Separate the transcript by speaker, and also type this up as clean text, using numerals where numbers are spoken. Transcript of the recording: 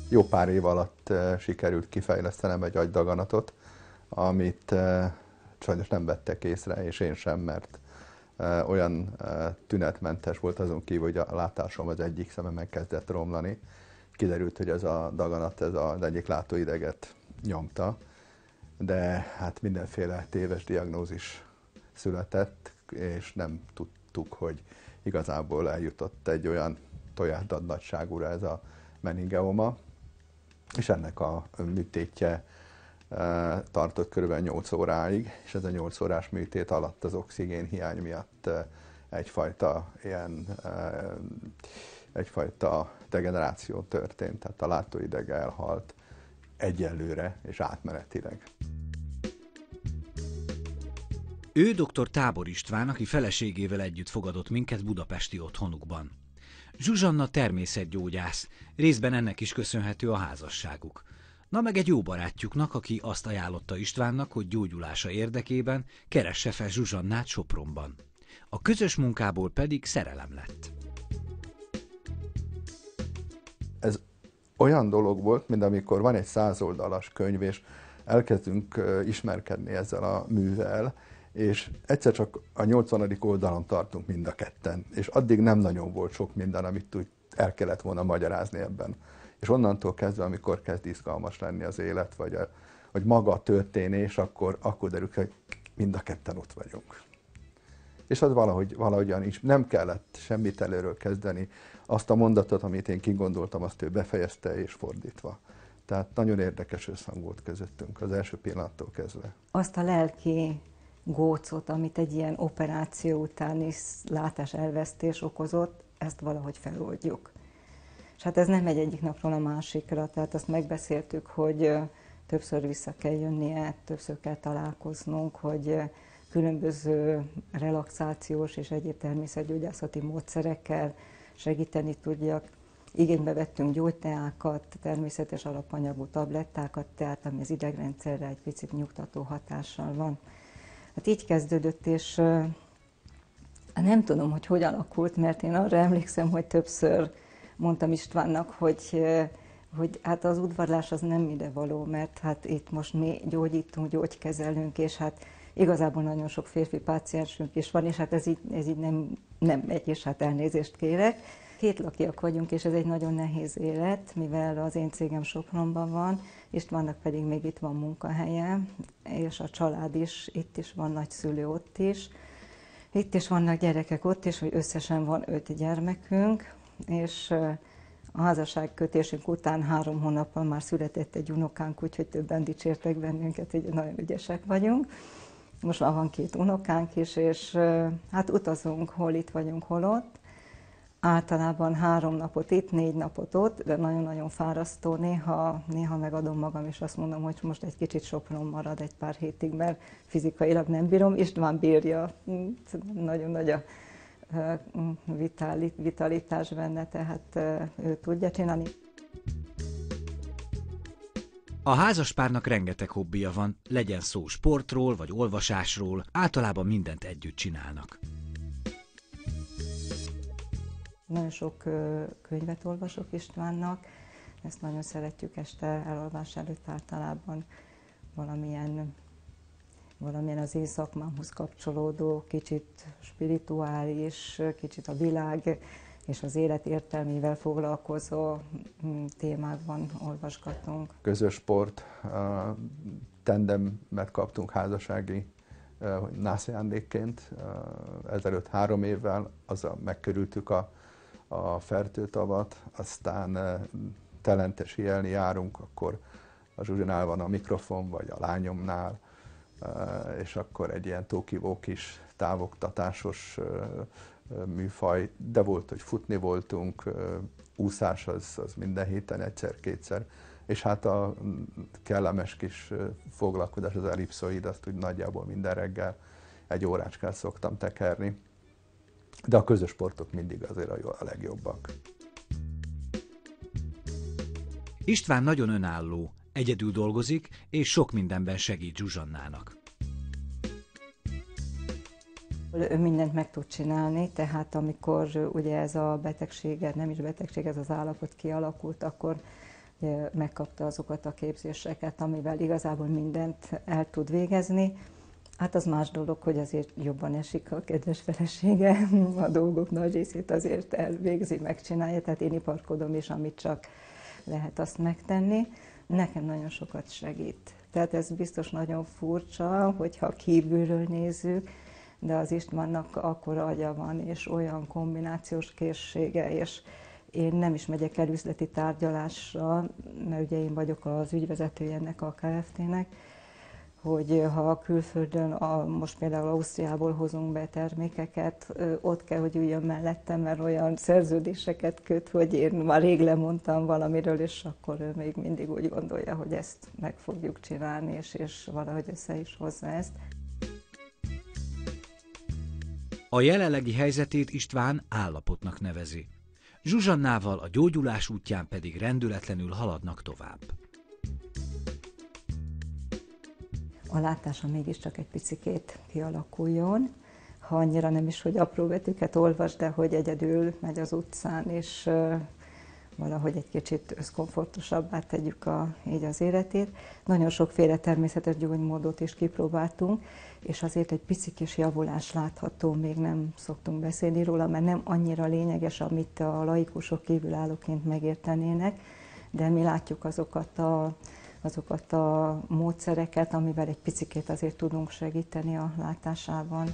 Speaker 1: jó pár év alatt sikerült kifejlesztenem egy agydaganatot, amit sajnos nem vettek észre, és én sem, mert olyan tünetmentes volt, azon kívül, hogy a látásom az egyik szemem megkezdett romlani. Kiderült, hogy ez a daganat ez az egyik látóideget nyomta, de hát mindenféle téves diagnózis született, és nem tudtuk, hogy igazából eljutott egy olyan tojásdad nagyságúra ez a meningeoma, és ennek a műtétje tartott kb. 8 óráig, és ez a 8 órás műtét alatt az oxigén hiány miatt egyfajta degeneráció történt, tehát a látóideg elhalt egyelőre és átmenetileg.
Speaker 2: Ő dr. Tábor István, aki feleségével együtt fogadott minket budapesti otthonukban. Zsuzsanna természetgyógyász, részben ennek is köszönhető a házasságuk. Na meg egy jó barátjuknak, aki azt ajánlotta Istvánnak, hogy gyógyulása érdekében keresse fel Zsuzsannát Sopronban. A közös munkából pedig szerelem lett.
Speaker 1: Ez olyan dolog volt, mint amikor van egy 100 oldalas könyv, és elkezdünk ismerkedni ezzel a művel, és egyszer csak a 80. oldalon tartunk mind a ketten, és addig nem nagyon volt sok minden, amit úgy el kellett volna magyarázni ebben. És onnantól kezdve, amikor kezd izgalmas lenni az élet, vagy maga a történés, akkor derül, hogy mind a ketten ott vagyunk. És az valahogyan is nem kellett semmit előről kezdeni. Azt a mondatot, amit én kigondoltam, azt ő befejezte, és fordítva. Tehát nagyon érdekes összhang volt közöttünk az első pillanattól kezdve.
Speaker 3: Azt a lelki gócot, amit egy ilyen operáció utáni látáselvesztés okozott, ezt valahogy feloldjuk. És hát ez nem megy egyik napról a másikra, tehát azt megbeszéltük, hogy többször vissza kell jönnie, többször kell találkoznunk, hogy különböző relaxációs és egyéb természetgyógyászati módszerekkel segíteni tudjak. Igénybe vettünk gyógyteákat, természetes alapanyagú tablettákat, tehát ami az idegrendszerre egy picit nyugtató hatással van. Hát így kezdődött, és nem tudom, hogy hogyan alakult, mert én arra emlékszem, hogy többször mondtam Istvánnak, hogy hát az udvarlás az nem idevaló, mert hát itt most mi gyógyítunk, gyógykezelünk, és hát igazából nagyon sok férfi páciensünk is van, és hát ez így nem megy, és hát elnézést kérek. Kétlakiak vagyunk, és ez egy nagyon nehéz élet, mivel az én cégem Sopronban van, Istvánnak pedig még itt van munkahelye, és a család is, itt is van nagyszülő ott is. Itt is vannak gyerekek ott is, hogy összesen van 5 gyermekünk, és a házasságkötésünk után 3 hónappal már született egy unokánk, úgyhogy többen dicsértek bennünket, hogy nagyon ügyesek vagyunk. Most már van 2 unokánk is, és hát utazunk, hol itt vagyunk, hol ott. Általában 3 napot itt, 4 napot ott, de nagyon-nagyon fárasztó. Néha megadom magam, és azt mondom, hogy most egy kicsit Sopron marad egy pár hétig, mert fizikailag nem bírom. István bírja, nagyon nagy a vitalitás benne, tehát ő tudja csinálni.
Speaker 2: A házaspárnak rengeteg hobbija van, legyen szó sportról vagy olvasásról, általában mindent együtt csinálnak.
Speaker 3: Nagyon sok könyvet olvasok Istvánnak, ezt nagyon szeretjük este elalvás előtt általában valamilyen az én szakmámhoz kapcsolódó, kicsit spirituális, kicsit a világ és az élet értelmével foglalkozó témákban olvasgatunk.
Speaker 1: Közös sport, tandemet kaptunk házassági nászajándékként ezelőtt 3 évvel, azzal megkörültük a Fertőtavat, aztán telente síelni járunk, akkor a Zsuzsinál van a mikrofon, vagy a lányomnál, és akkor egy ilyen tókivó kis távoktatásos műfaj, de volt, hogy futni voltunk, úszás az minden héten egyszer-kétszer, és hát a kellemes kis foglalkozás, az ellipszoid, azt úgy nagyjából minden reggel 1 órácskát szoktam tekerni. De a közös sportok mindig azért a legjobbak.
Speaker 2: István nagyon önálló, egyedül dolgozik, és sok mindenben segít Zsuzsannának.
Speaker 3: Ő mindent meg tud csinálni, tehát amikor ugye ez a betegség, nem is betegség, ez az állapot kialakult, akkor megkapta azokat a képzéseket, amivel igazából mindent el tud végezni. Hát az más dolog, hogy azért jobban esik a kedves felesége, a dolgok nagy részét azért elvégzi, megcsinálja, tehát én iparkodom is, amit csak lehet azt megtenni. Nekem nagyon sokat segít. Tehát ez biztos nagyon furcsa, hogyha kívülről nézzük, de az Istvánnak akkora agya van, és olyan kombinációs készsége, és én nem is megyek el üzleti tárgyalásra, mert ugye én vagyok az ügyvezetője ennek a Kft-nek, hogy ha külföldön, most például Ausztriából hozunk be termékeket, ott kell, hogy üljön mellettem, mert olyan szerződéseket köt, hogy én már rég lemondtam valamiről, és akkor ő még mindig úgy gondolja, hogy ezt meg fogjuk csinálni, és valahogy össze is hozza ezt.
Speaker 2: A jelenlegi helyzetét István állapotnak nevezi. Zsuzsannával a gyógyulás útján pedig rendületlenül haladnak tovább.
Speaker 3: A látása mégiscsak egy picikét kialakuljon, ha annyira nem is, hogy apró betűket olvas, de hogy egyedül megy az utcán, és valahogy egy kicsit összkomfortosabbá tegyük így az életét. Nagyon sokféle természetes gyógymódot is kipróbáltunk, és azért egy pici kis javulás látható, még nem szoktunk beszélni róla, mert nem annyira lényeges, amit a laikusok kívülállóként megértenének, de mi látjuk azokat a módszereket, amivel egy picikét azért tudunk segíteni a látásában.